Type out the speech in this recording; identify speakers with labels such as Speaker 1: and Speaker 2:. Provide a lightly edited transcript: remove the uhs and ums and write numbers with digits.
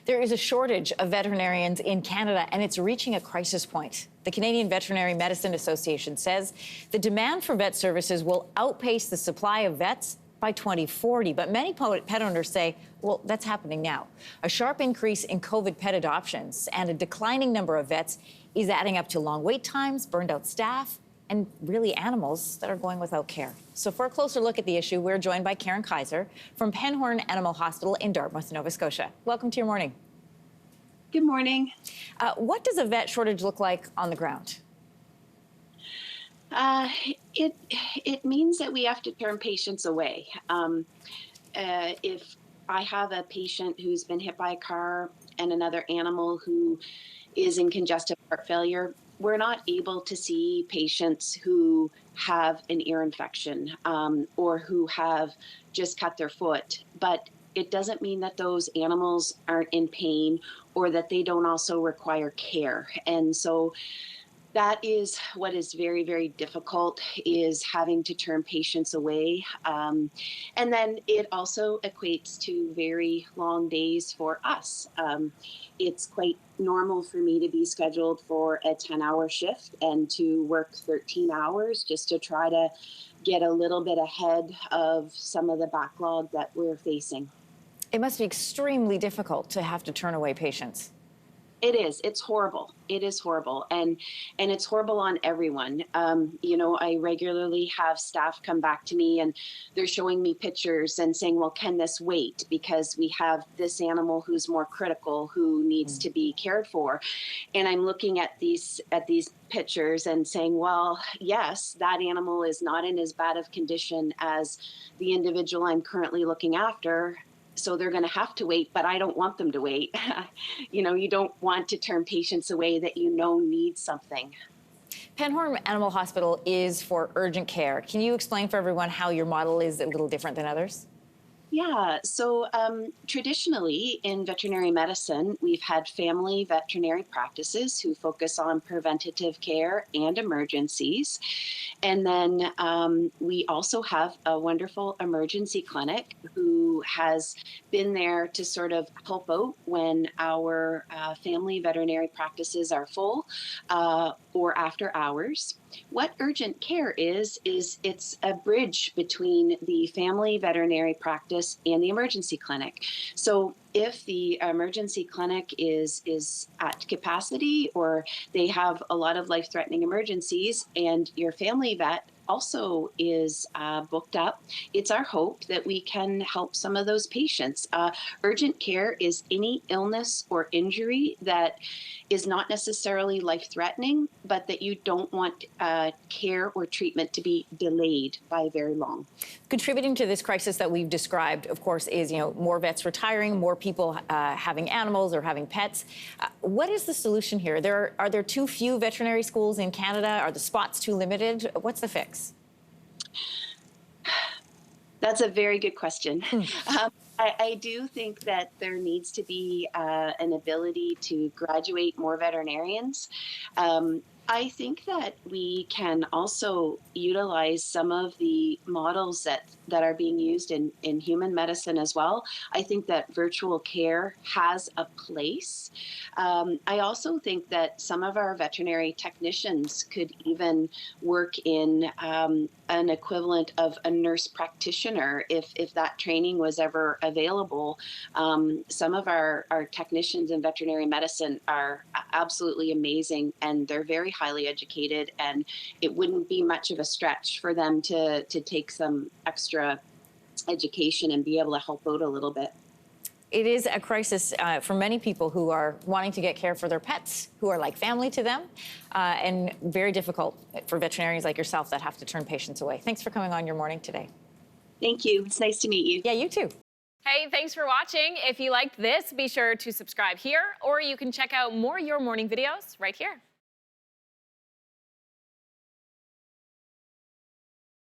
Speaker 1: There is a shortage of veterinarians in Canada, and it's reaching a crisis point. The Canadian Veterinary Medicine Association says the demand for vet services will outpace the supply of vets by 2040. But many pet owners say, well, that's happening now. A sharp increase in COVID pet adoptions and a declining number of vets is adding up to long wait times, burned out staff, and really animals that are going without care. So for a closer look at the issue, we're joined by Karen Kaiser from Penhorn Animal Hospital in Dartmouth, Nova Scotia. Welcome to your morning.
Speaker 2: Good morning.
Speaker 1: What does a vet shortage look like on the ground?
Speaker 2: It means that we have to turn patients away. If I have a patient who's been hit by a car and another animal who is in congestive heart failure, we're not able to see patients who have an ear infection or who have just cut their foot. But it doesn't mean that those animals aren't in pain or that they don't also require care. And so that is what is very, very difficult, is having to turn patients away. And then it also equates to very long days for us. It's quite normal for me to be scheduled for a 10-hour shift and to work 13 hours just to try to get a little bit ahead of some of the backlog that we're facing.
Speaker 1: It must be extremely difficult to have to turn away patients.
Speaker 2: It is. It's horrible. It is horrible. And it's horrible on everyone. I regularly have staff come back to me and they're showing me pictures and saying, well, can this wait? Because we have this animal who's more critical, who needs to be cared for. And I'm looking at these pictures and saying, well, yes, that animal is not in as bad of condition as the individual I'm currently looking after. So they're going to have to wait, but I don't want them to wait. You don't want to turn patients away that need something.
Speaker 1: Penhorn Animal Hospital is for urgent care. Can you explain for everyone how your model is a little different than others?
Speaker 2: Yeah, so traditionally in veterinary medicine, we've had family veterinary practices who focus on preventative care and emergencies. And then we also have a wonderful emergency clinic who has been there to sort of help out when our family veterinary practices are full or after hours. What urgent care is it's a bridge between the family veterinary practice and the emergency clinic. So if the emergency clinic is at capacity or they have a lot of life-threatening emergencies and your family vet also is booked up, it's our hope that we can help some of those patients. Urgent care is any illness or injury that is not necessarily life-threatening, but that you don't want care or treatment to be delayed by very long.
Speaker 1: Contributing to this crisis that we've described, of course, is more vets retiring, more people having animals or having pets. What is the solution here? Are there too few veterinary schools in Canada? Are the spots too limited? What's the fix?
Speaker 2: That's a very good question. I do think that there needs to be an ability to graduate more veterinarians. I think that we can also utilize some of the models that are being used in human medicine as well. I think that virtual care has a place. I also think that some of our veterinary technicians could even work in an equivalent of a nurse practitioner if that training was ever available. Some of our technicians in veterinary medicine are absolutely amazing, and they're very highly educated, and it wouldn't be much of a stretch for them to take some extra education and be able to help out a little bit.
Speaker 1: It is a crisis for many people who are wanting to get care for their pets, who are like family to them, and very difficult for veterinarians like yourself that have to turn patients away. Thanks for coming on your morning today.
Speaker 2: Thank you. It's nice to meet you.
Speaker 1: Yeah, you too.
Speaker 3: Hey, thanks for watching. If you liked this, be sure to subscribe here, or you can check out more Your Morning videos right here.